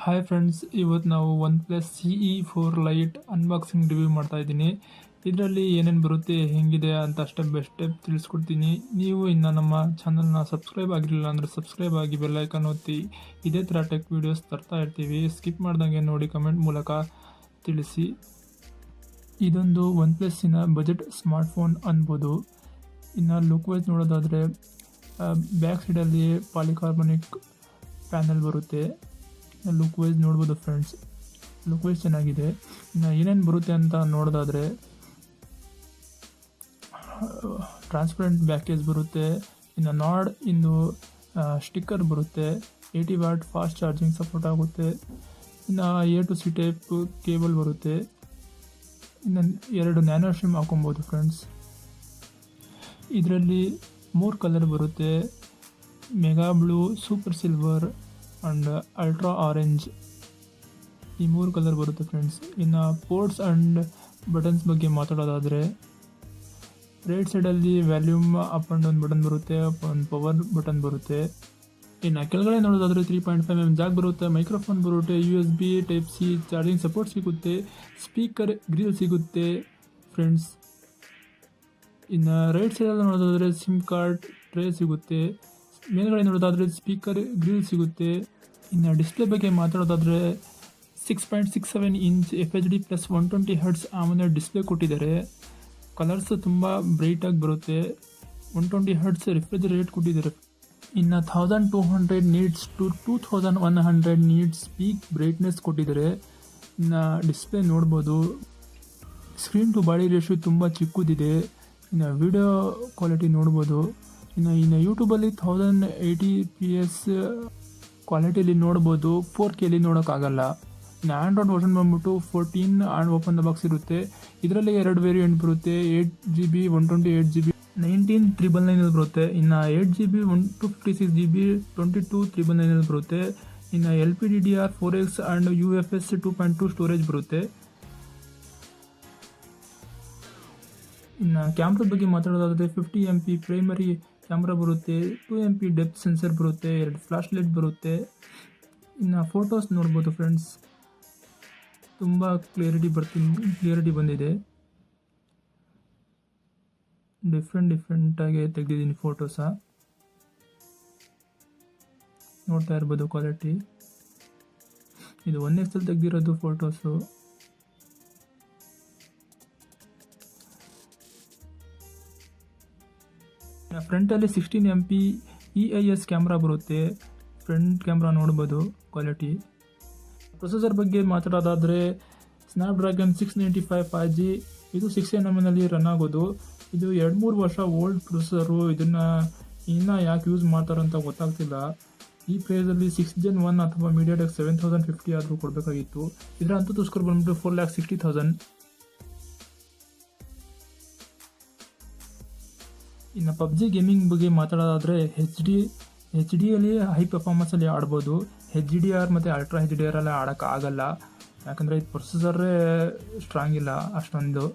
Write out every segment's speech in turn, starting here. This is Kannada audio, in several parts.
ಹಾಯ್ ಫ್ರೆಂಡ್ಸ್, ಇವತ್ತು ನಾವು OnePlus CE4 light unboxing review ಮಾಡ್ತಾ ಇದ್ದೀನಿ. ಇದರಲ್ಲಿ ಏನೇನು ಬರುತ್ತೆ, ಹೆಂಗಿದೆ ಅಂತ ಸ್ಟೆಪ್ ಬೈ ಸ್ಟೆಪ್ ತಿಳಿಸ್ಕೊಡ್ತೀನಿ. ನೀವು ಇನ್ನು ನಮ್ಮ ಚಾನಲ್ನ ಸಬ್ಸ್ಕ್ರೈಬ್ ಆಗಿರಲಿಲ್ಲ ಅಂದರೆ ಸಬ್ಸ್ಕ್ರೈಬ್ ಆಗಿ ಬೆಲ್ಲೈಕನ್ ಒತ್ತಿ. ಇದೇ ಥರ ಟೆಕ್ ವೀಡಿಯೋಸ್ ತರ್ತಾ ಇರ್ತೀವಿ. ಸ್ಕಿಪ್ ಮಾಡ್ದಂಗೆ ನೋಡಿ, ಕಮೆಂಟ್ ಮೂಲಕ ತಿಳಿಸಿ. ಇದೊಂದು OnePlusನ ಬಜೆಟ್ ಸ್ಮಾರ್ಟ್ಫೋನ್ ಅನ್ಬೋದು. ಇನ್ನು ಲುಕ್ ವೈಸ್ ನೋಡೋದಾದರೆ ಬ್ಯಾಕ್ ಸೈಡಲ್ಲಿ ಪಾಲಿಕಾರ್ಬನಿಕ್ ಪ್ಯಾನಲ್ ಬರುತ್ತೆ. ಲುಕ್ ವೈಸ್ ನೋಡ್ಬೋದು ಫ್ರೆಂಡ್ಸ್, ಲುಕ್ ವೈಸ್ ಚೆನ್ನಾಗಿದೆ. ಇನ್ನು ಏನೇನು ಬರುತ್ತೆ ಅಂತ ನೋಡೋದಾದರೆ ಟ್ರಾನ್ಸ್ಪರೆಂಟ್ ಬ್ಯಾಕೇಜ್ ಬರುತ್ತೆ. ಇನ್ನು ನಾಡ್ ಇಂದು ಸ್ಟಿಕ್ಕರ್ ಬರುತ್ತೆ. 80 ವಾಟ್ ಫಾಸ್ಟ್ ಚಾರ್ಜಿಂಗ್ ಸಪೋರ್ಟ್ ಆಗುತ್ತೆ. ಇನ್ನು A to C type cable ಬರುತ್ತೆ. ಇನ್ನು 2 ನ್ಯಾನೋ ಸಿಮ್ ಹಾಕೊಬೋದು ಫ್ರೆಂಡ್ಸ್. ಇದರಲ್ಲಿ 3 ಕಲರ್ ಬರುತ್ತೆ: mega blue, super silver and ultra orange. ಈ 3 ಕಲರ್ ಬರುತ್ತೆ ಫ್ರೆಂಡ್ಸ್. ಇನ್ನು ಪೋರ್ಟ್ಸ್ ಆ್ಯಂಡ್ ಬಟನ್ಸ್ ಬಗ್ಗೆ ಮಾತಾಡೋದಾದರೆ ರೈಟ್ ಸೈಡಲ್ಲಿ volume up and down button ಬರುತ್ತೆ, ಒಂದು ಪವರ್ ಬಟನ್ ಬರುತ್ತೆ. ಇನ್ನು ಕೆಳಗಡೆ ನೋಡೋದಾದರೆ 3.5mm ಜಾಕ್ ಬರುತ್ತೆ, ಮೈಕ್ರೋಫೋನ್ ಬರುತ್ತೆ, USB type C charging support ಸಿಗುತ್ತೆ, ಸ್ಪೀಕರ್ ಗ್ರಿಲ್ ಸಿಗುತ್ತೆ ಫ್ರೆಂಡ್ಸ್. ಇನ್ನು ರೈಟ್ ಸೈಡಲ್ಲಿ ನೋಡೋದಾದರೆ ಸಿಮ್ ಕಾರ್ಡ್ ಟ್ರೇ ಸಿಗುತ್ತೆ. ಮೇಲ್ಗಡೆ ನೋಡೋದಾದರೆ ಸ್ಪೀಕರ್ ಗ್ರಿಲ್ ಸಿಗುತ್ತೆ. ಇನ್ನು ಡಿಸ್ಪ್ಲೇ ಬಗ್ಗೆ ಮಾತಾಡೋದಾದರೆ 6.67 inch FHD plus 120 Hz AMOLED display ಕೊಟ್ಟಿದ್ದಾರೆ. ಕಲರ್ಸ್ ತುಂಬ ಬ್ರೈಟಾಗಿ ಬರುತ್ತೆ. 120 Hz ರಿಫ್ರೆಶ್ ರೇಟ್ ಕೊಟ್ಟಿದ್ದಾರೆ. ಇನ್ನು 1200 nits to 2100 nits peak brightness ಕೊಟ್ಟಿದ್ದಾರೆ. ಇನ್ನು ಡಿಸ್ಪ್ಲೇ ನೋಡ್ಬೋದು. ಸ್ಕ್ರೀನ್ ಟು ಬಾಡಿ ರೇಷಿಯೋ ತುಂಬ ಚಿಕ್ಕದಿದೆ. ಇನ್ನು ವಿಡಿಯೋ ಕ್ವಾಲಿಟಿ ನೋಡ್ಬೋದು. ಇನ್ನು ಯೂಟ್ಯೂಬಲ್ಲಿ 1080p ಕ್ವಾಲಿಟಿಯಲ್ಲಿ ನೋಡ್ಬೋದು. 4Kಲಿ ನೋಡೋಕ್ಕಾಗಲ್ಲ. ಇನ್ನು ಆ್ಯಂಡ್ರಾಯ್ಡ್ ವರ್ಷನ್ ಬಂದ್ಬಿಟ್ಟು 14 ಆ್ಯಂಡ್ ಓಪನ್ ದ ಬಾಕ್ಸ್ ಇರುತ್ತೆ. ಇದರಲ್ಲಿ 2 ವೇರಿಯಂಟ್ ಬರುತ್ತೆ: 8GB 128GB 19399 ಬರುತ್ತೆ. ಇನ್ನು 8GB 256GB 22399 ಬರುತ್ತೆ. ಇನ್ನು LPDDR4X ಆ್ಯಂಡ್ UFS 2.2 ಸ್ಟೋರೇಜ್ ಬರುತ್ತೆ. ಇನ್ನು ಕ್ಯಾಮ್ರಾ ಬಗ್ಗೆ ಮಾತಾಡೋದಾದರೆ 50MP ಪ್ರೈಮರಿ ಕ್ಯಾಮ್ರಾ ಬರುತ್ತೆ, 2MP ಡೆಪ್ತ್ ಸೆನ್ಸರ್ ಬರುತ್ತೆ, 2 ಫ್ಲಾಶ್ ಲೈಟ್ ಬರುತ್ತೆ. ಇನ್ನು ಫೋಟೋಸ್ ನೋಡ್ಬೋದು ಫ್ರೆಂಡ್ಸ್, ತುಂಬ ಕ್ಲಿಯರಿಟಿ ಬಂದಿದೆ. ಡಿಫ್ರೆಂಟಾಗಿ ತೆಗೆದಿದ್ದೀನಿ ಫೋಟೋಸ, ನೋಡ್ತಾ ಇರ್ಬೋದು ಕ್ವಾಲಿಟಿ. ಇದು 1x ತೆಗೆದಿರೋದು ಫೋಟೋಸು. ಫ್ರಂಟಲ್ಲಿ 16MP EIS ಕ್ಯಾಮ್ರಾ ಬರುತ್ತೆ. ಫ್ರಂಟ್ ಕ್ಯಾಮ್ರಾ ನೋಡ್ಬೋದು ಕ್ವಾಲಿಟಿ. ಪ್ರೊಸೆಸರ್ ಬಗ್ಗೆ ಮಾತಾಡೋದಾದರೆ ಸ್ನ್ಯಾಪ್ಡ್ರ್ಯಾಗನ್ 695 5G. ಇದು 6nm ರನ್ ಆಗೋದು. ಇದು 2-3 ವರ್ಷ ಓಲ್ಡ್ ಪ್ರೊಸೆಸರು. ಇದನ್ನು ಇನ್ನೂ ಯಾಕೆ ಯೂಸ್ ಮಾಡ್ತಾರಂತ ಗೊತ್ತಾಗ್ತಿಲ್ಲ. ಈ ಪ್ರೈಸಲ್ಲಿ 6th Gen 1 ಅಥವಾ MediaTek 7050 ಆದರೂ ಕೊಡಬೇಕಾಗಿತ್ತು. ಇದರ ಅಂತೂ ಸ್ಕೋರ್ ಬಂದ್ಬಿಟ್ಟು 4,60,000. ಇನ್ನು PUBG ಗೇಮಿಂಗ್ ಬಗ್ಗೆ ಮಾತಾಡೋದಾದರೆ HD ಹೈ ಪರ್ಫಾರ್ಮೆನ್ಸಲ್ಲಿ ಆಡ್ಬೋದು. HDR ಮತ್ತು ಅಲ್ಟ್ರಾ HDR ಎಲ್ಲ ಆಡೋಕ್ಕಾಗಲ್ಲ, ಯಾಕಂದರೆ ಇದು ಪ್ರೊಸೆಸರೇ ಸ್ಟ್ರಾಂಗ್ ಇಲ್ಲ ಅಷ್ಟೊಂದು.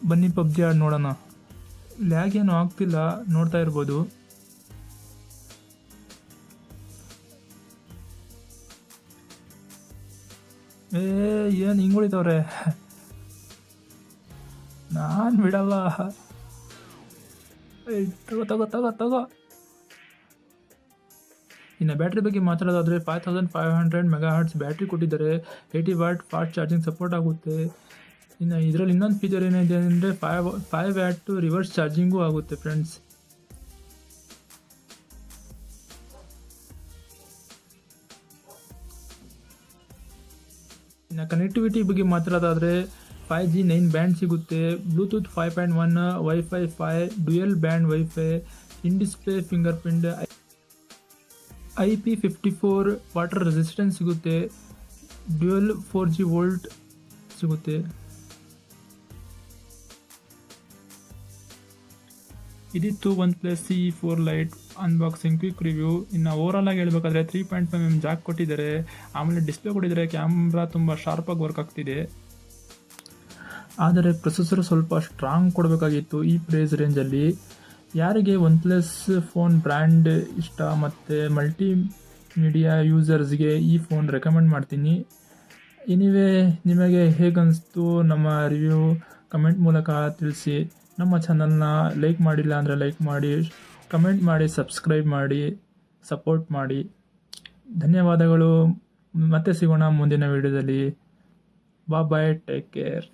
ಬನ್ನಿ PUBG ಆಡಿ ನೋಡೋಣ. ಲ್ಯಾಗ್ ಏನೂ ಆಗ್ತಿಲ್ಲ, ನೋಡ್ತಾ ಇರ್ಬೋದು. ಏನು ಹಿಂಗೆ ಉಳಿತವ್ರೆ, ನಾನು ಬಿಡಲ್ಲ. ತಗೋ. ಇನ್ನು ಬ್ಯಾಟ್ರಿ ಬಗ್ಗೆ ಮಾತಾಡೋದಾದರೆ 5500 MHz ಬ್ಯಾಟ್ರಿ ಕೊಟ್ಟಿದ್ದಾರೆ. 80 ವಾಟ್ ಫಾಸ್ಟ್ ಚಾರ್ಜಿಂಗ್ ಸಪೋರ್ಟ್ ಆಗುತ್ತೆ. ಇನ್ನು ಇದರಲ್ಲಿ ಇನ್ನೊಂದು ಫೀಚರ್ ಏನಿದೆ ಅಂದರೆ 5 ವ್ಯಾಟ್ ರಿವರ್ಸ್ ಚಾರ್ಜಿಂಗೂ ಆಗುತ್ತೆ ಫ್ರೆಂಡ್ಸ್. ಇನ್ನು ಕನೆಕ್ಟಿವಿಟಿ ಬಗ್ಗೆ ಮಾತಾಡೋದಾದರೆ 5G 9 ಬ್ಯಾಂಡ್ ಸಿಗುತ್ತೆ, Bluetooth 5.1, wifi 5, dual band wifi, ಇನ್ display finger print, IP54 water resistance ಸಿಗುತ್ತೆ, ಡ್ಯುಯಲ್ 4G ವೋಲ್ಟ್ ಸಿಗುತ್ತೆ. ಇದಿತ್ತು OnePlus CE4 light unboxing quick review. ಇನ್ನು ಓವರಾಲ್ ಆಗಿ ಹೇಳಬೇಕಾದ್ರೆ 3.5mm ಜಾಕ್ ಕೊಟ್ಟಿದ್ದಾರೆ, ಆಮೇಲೆ ಡಿಸ್ಪ್ಲೇ ಕೊಟ್ಟಿದ್ದಾರೆ. ಕ್ಯಾಮ್ರಾ ತುಂಬ ಶಾರ್ಪಾಗಿ ವರ್ಕ್ ಆಗ್ತಿದೆ. ಆದರೆ ಪ್ರೊಸೆಸರ್ ಸ್ವಲ್ಪ ಸ್ಟ್ರಾಂಗ್ ಕೊಡಬೇಕಾಗಿತ್ತು ಈ ಪ್ರೈಸ್ ರೇಂಜಲ್ಲಿ. ಯಾರಿಗೆ ಒನ್ ಪ್ಲಸ್ ಫೋನ್ ಬ್ರ್ಯಾಂಡ್ ಇಷ್ಟ ಮತ್ತು ಮಲ್ಟಿ ಮೀಡಿಯಾ ಯೂಸರ್ಸ್ಗೆ ಈ ಫೋನ್ ರೆಕಮೆಂಡ್ ಮಾಡ್ತೀನಿ. ಎನಿವೇ ನಿಮಗೆ ಹೇಗನ್ನಿಸ್ತು ನಮ್ಮ ರಿವ್ಯೂ ಕಮೆಂಟ್ ಮೂಲಕ ತಿಳಿಸಿ. ನಮ್ಮ ಚಾನಲ್ನ ಲೈಕ್ ಮಾಡಿಲ್ಲ ಅಂದರೆ ಲೈಕ್ ಮಾಡಿ, ಕಮೆಂಟ್ ಮಾಡಿ, ಸಬ್ಸ್ಕ್ರೈಬ್ ಮಾಡಿ, ಸಪೋರ್ಟ್ ಮಾಡಿ. ಧನ್ಯವಾದಗಳು. ಮತ್ತೆ ಸಿಗೋಣ ಮುಂದಿನ ವಿಡಿಯೋದಲ್ಲಿ. ಬಾಯ್, ಟೇಕ್ ಕೇರ್.